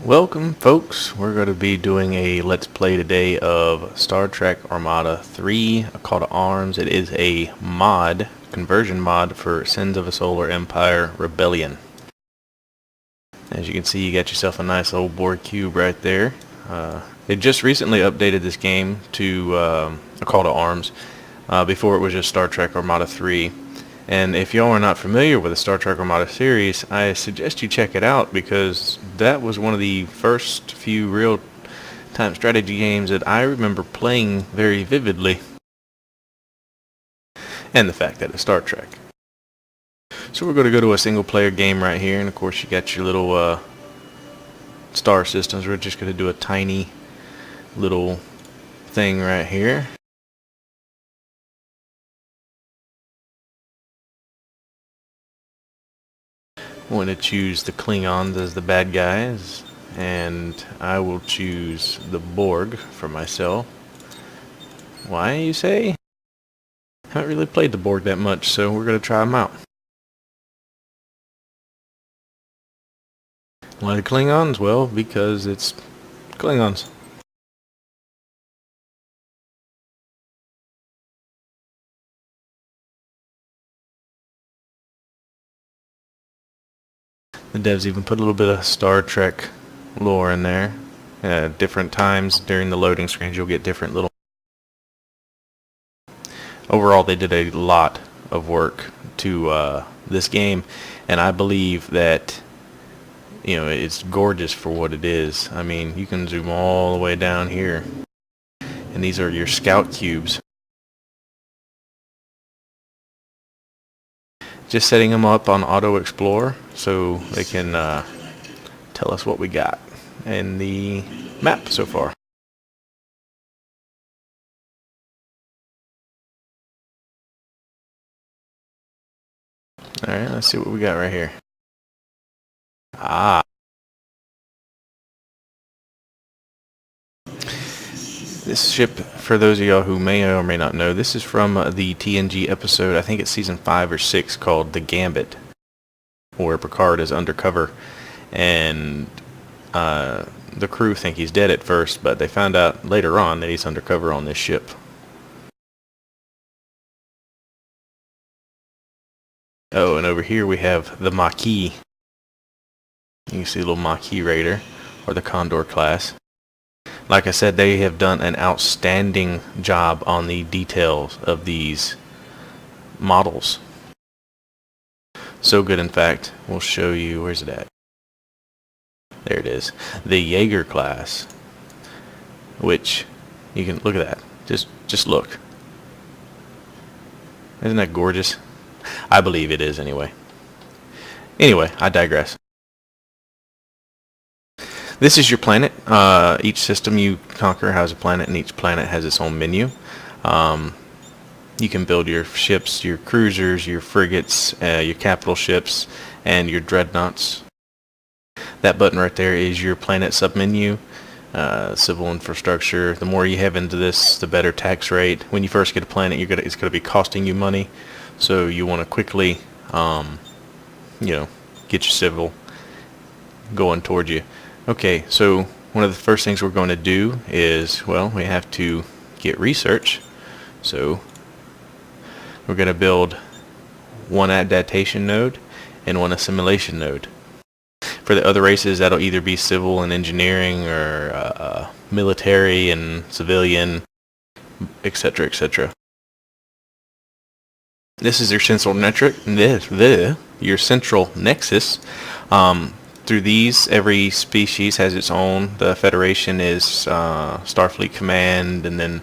Welcome folks, we're going to be doing a Let's Play today of Star Trek Armada 3, A Call to Arms. It is a mod, conversion mod for Sins of a Solar Empire Rebellion. As you can see, you got yourself a nice old board cube right there. They just recently updated this game to A Call to Arms. Before it was just Star Trek Armada 3. And if y'all are not familiar with the Star Trek Armada series, I suggest you check it out because that was one of the first few real-time strategy games that I remember playing very vividly. And the fact that it's Star Trek. So we're going to go to a single-player game right here, and of course you got your little star systems. We're just going to do a tiny little thing right here. I'm going to choose the Klingons as the bad guys, and I will choose the Borg for myself. Why, you say? I haven't really played the Borg that much, so we're going to try them out. Why the Klingons? Well, because it's Klingons. The devs even put a little bit of Star Trek lore in there. Different times during the loading screens you'll get different little... Overall they did a lot of work to this game, and I believe that it's gorgeous for what it is. I mean, you can zoom all the way down here, and these are your scout cubes. Just setting them up on Auto Explore so they can tell us what we got in the map so far. Alright, let's see what we got right here. This ship, for those of y'all who may or may not know, this is from the TNG episode, I think it's season 5 or 6, called The Gambit, where Picard is undercover, and the crew think he's dead at first, but they found out later on that he's undercover on this ship. Oh, and over here we have the Maquis. You can see a little Maquis Raider, or the Condor class. Like I said, they have done an outstanding job on the details of these models. So good, in fact, we'll show you, where's it at? There it is. The Jaeger class, which you can look at that. Just look. Isn't that gorgeous? I believe it is anyway. Anyway, I digress. This is your planet. Each system you conquer has a planet, and each planet has its own menu. You can build your ships, your cruisers, your frigates, your capital ships, and your dreadnoughts. That button right there is your planet submenu. Civil infrastructure. The more you have into this, the better tax rate. When you first get a planet, it's going to be costing you money, so you want to quickly, get your civil going toward you. Okay, so one of the first things we're going to do is, well, we have to get research. So we're going to build one adaptation node and one assimilation node. For the other races, that'll either be civil and engineering, or military and civilian, etc., etc. This is your central your central nexus. Through these, every species has its own. The Federation is Starfleet Command, and then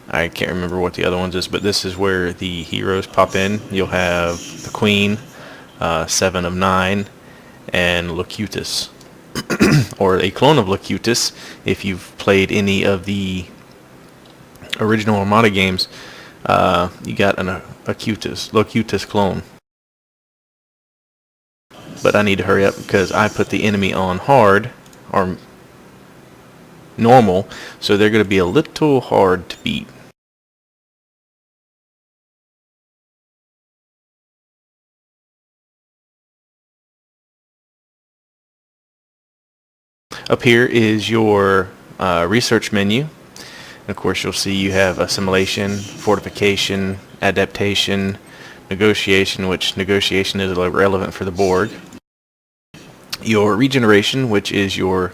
I can't remember what the other ones is, but this is where the heroes pop in. You'll have the Queen, 7 of 9, and Locutus, or a clone of Locutus. If you've played any of the original Armada games, you got a Locutus clone. But I need to hurry up because I put the enemy on hard, or normal, so they're going to be a little hard to beat. Up here is your research menu. And of course, you'll see you have assimilation, fortification, adaptation, negotiation, which negotiation is relevant for the Borg. Your regeneration, which is your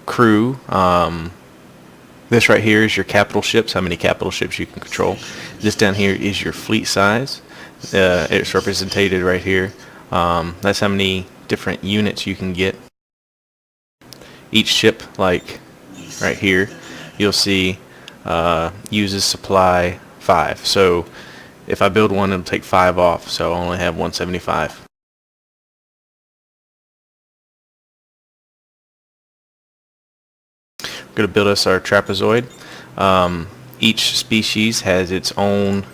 crew. This right here is your capital ships, how many capital ships you can control. This down here is your fleet size. It's represented right here. That's how many different units you can get. Each ship, like right here, you'll see uses supply 5. So if I build one, it'll take 5 off, so I only have 175. We're going to build us our trapezoid. Each species has its own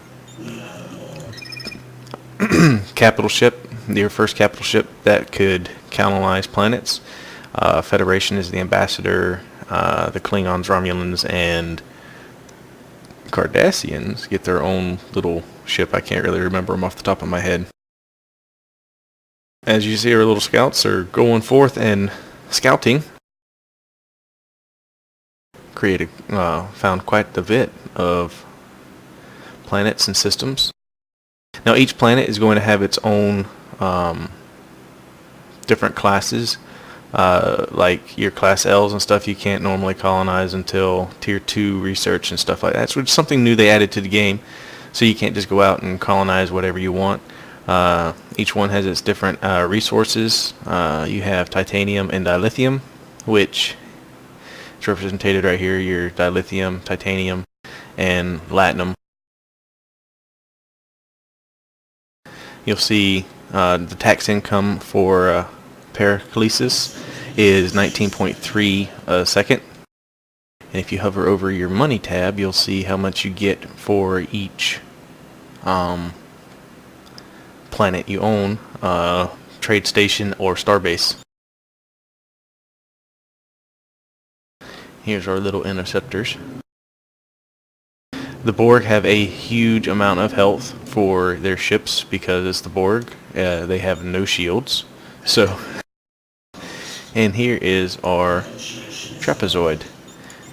capital ship, your first capital ship that could colonize planets. Federation is the ambassador. The Klingons, Romulans, and Cardassians get their own little ship. I can't really remember them off the top of my head. As you see, our little scouts are going forth and scouting. Found quite the bit of planets and systems. Now each planet is going to have its own different classes. Like your class L's and stuff you can't normally colonize until tier 2 research and stuff like that. So it's something new they added to the game, so you can't just go out and colonize whatever you want. Each one has its different resources. You have titanium and dilithium, which is represented right here, your dilithium, titanium, and latinum. You'll see the tax income for Periclesis is 19.3 a second. And if you hover over your money tab, you'll see how much you get for each planet you own, trade station, or starbase. Here's our little interceptors. The Borg have a huge amount of health for their ships because it's the Borg. They have no shields. So, and here is our trapezoid.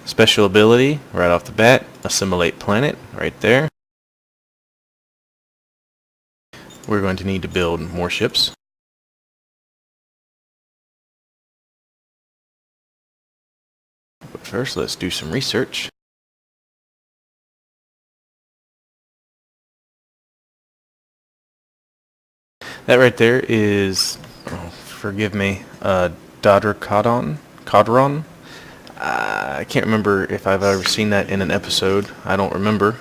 Special ability right off the bat, assimilate planet right there. We're going to need to build more ships. But first, let's do some research. That right there is, oh, forgive me, Dodricodon? Codron? I can't remember if I've ever seen that in an episode. I don't remember.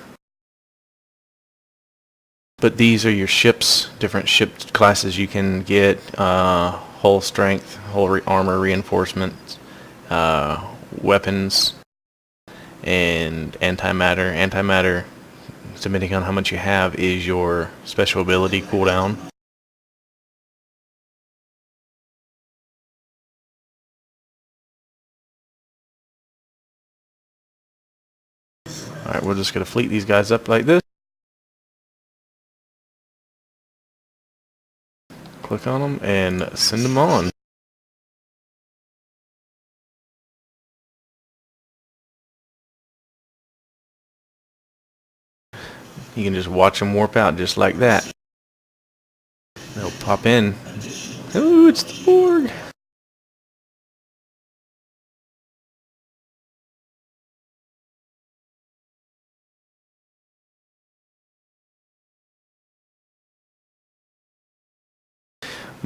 But these are your ships, different ship classes you can get, hull strength, hull armor reinforcements, weapons, and antimatter. Antimatter, depending on how much you have, is your special ability cooldown. Alright, we're just going to fleet these guys up like this. Click on them and send them on. You can just watch them warp out just like that. They'll pop in. Ooh, it's the Borg!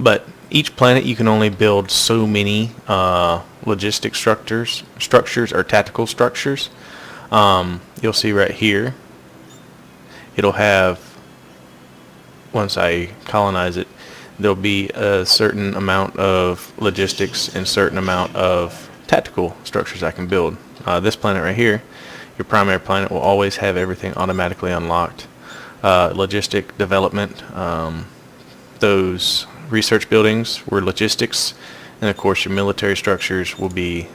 But each planet you can only build so many logistic structures or tactical structures. You'll see right here, it'll have, once I colonize it, there'll be a certain amount of logistics and certain amount of tactical structures I can build. This planet right here, your primary planet, will always have everything automatically unlocked. Logistic development, those research buildings were logistics, and of course your military structures will be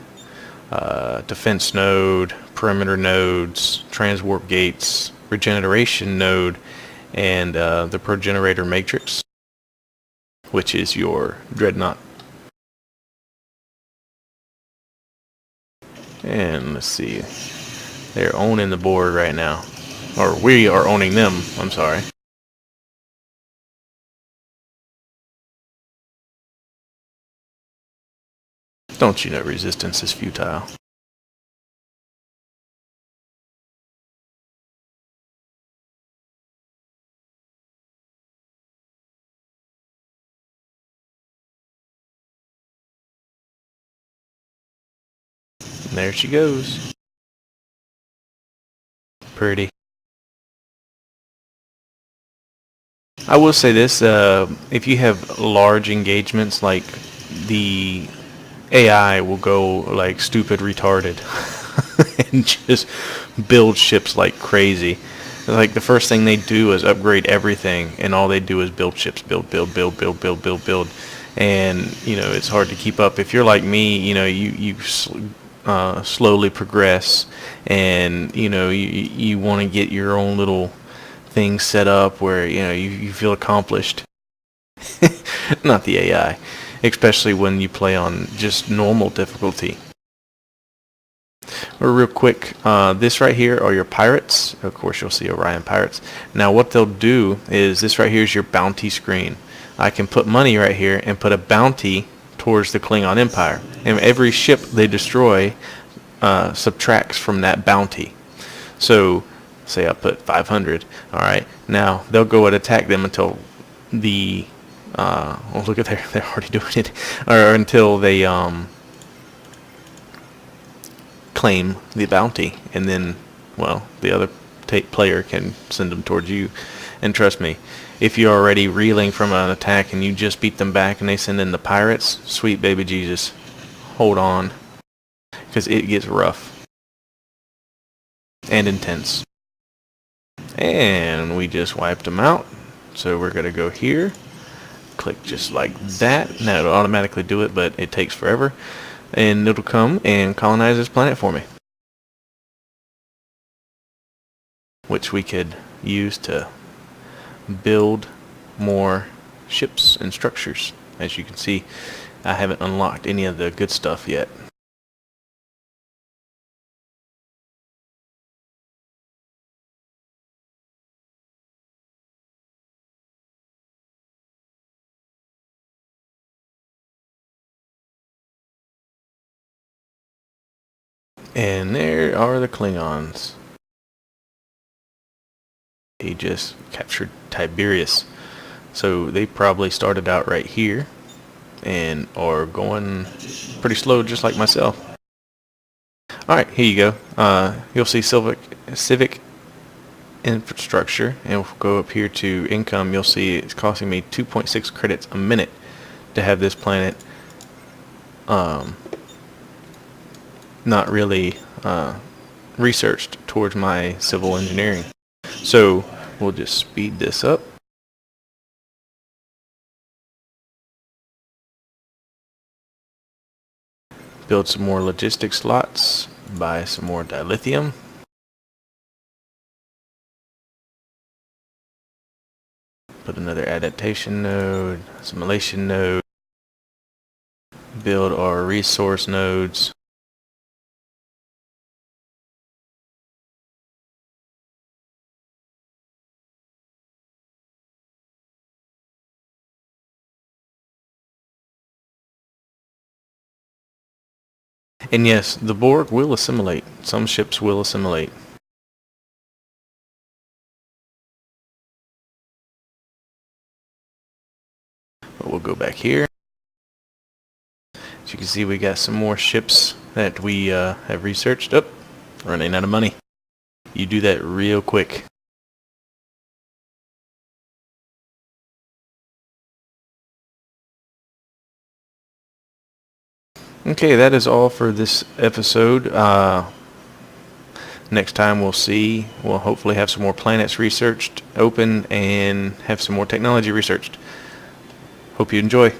defense node, perimeter nodes, transwarp gates, regeneration node, and the progenerator matrix, which is your dreadnought. And let's see. They're owning the board right now. Or we are owning them, I'm sorry. Don't you know resistance is futile? And there she goes. Pretty. I will say this, if you have large engagements, like the AI will go like stupid retarded and just build ships like crazy. Like the first thing they do is upgrade everything, and all they do is build ships, build. And it's hard to keep up. If you're like me, you slowly progress, and you want to get your own little thing set up where you feel accomplished. Not the AI, especially when you play on just normal difficulty. Or real quick, this right here are your pirates. Of course, you'll see Orion pirates. Now, what they'll do is this right here is your bounty screen. I can put money right here and put a bounty towards the Klingon Empire, and every ship they destroy subtracts from that bounty. So, say I put 500. All right, now they'll go and attack them until the oh, look at they're already doing it, or until they claim the bounty, and then, well, the other player can send them towards you. And trust me, if you're already reeling from an attack and you just beat them back and they send in the pirates, sweet baby Jesus, hold on, because it gets rough and intense. And we just wiped them out, so we're gonna go here, click just like that. Now it'll automatically do it, but it takes forever, and it'll come and colonize this planet for me, which we could use to build more ships and structures. As you can see, I haven't unlocked any of the good stuff yet. And there are the Klingons. He just captured Tiberius. So they probably started out right here and are going pretty slow, just like myself. Alright, here you go. You'll see civic infrastructure, and we'll go up here to income. You'll see it's costing me 2.6 credits a minute to have this planet not really researched towards my civil engineering. So we'll just speed this up. Build some more logistics slots, buy some more dilithium. Put another adaptation node, assimilation node. Build our resource nodes. And yes, the Borg will assimilate. Some ships will assimilate. But we'll go back here. As you can see, we got some more ships that we have researched. Oh, running out of money. You do that real quick. Okay, that is all for this episode. Next time we'll hopefully have some more planets researched, open, and have some more technology researched. Hope you enjoy.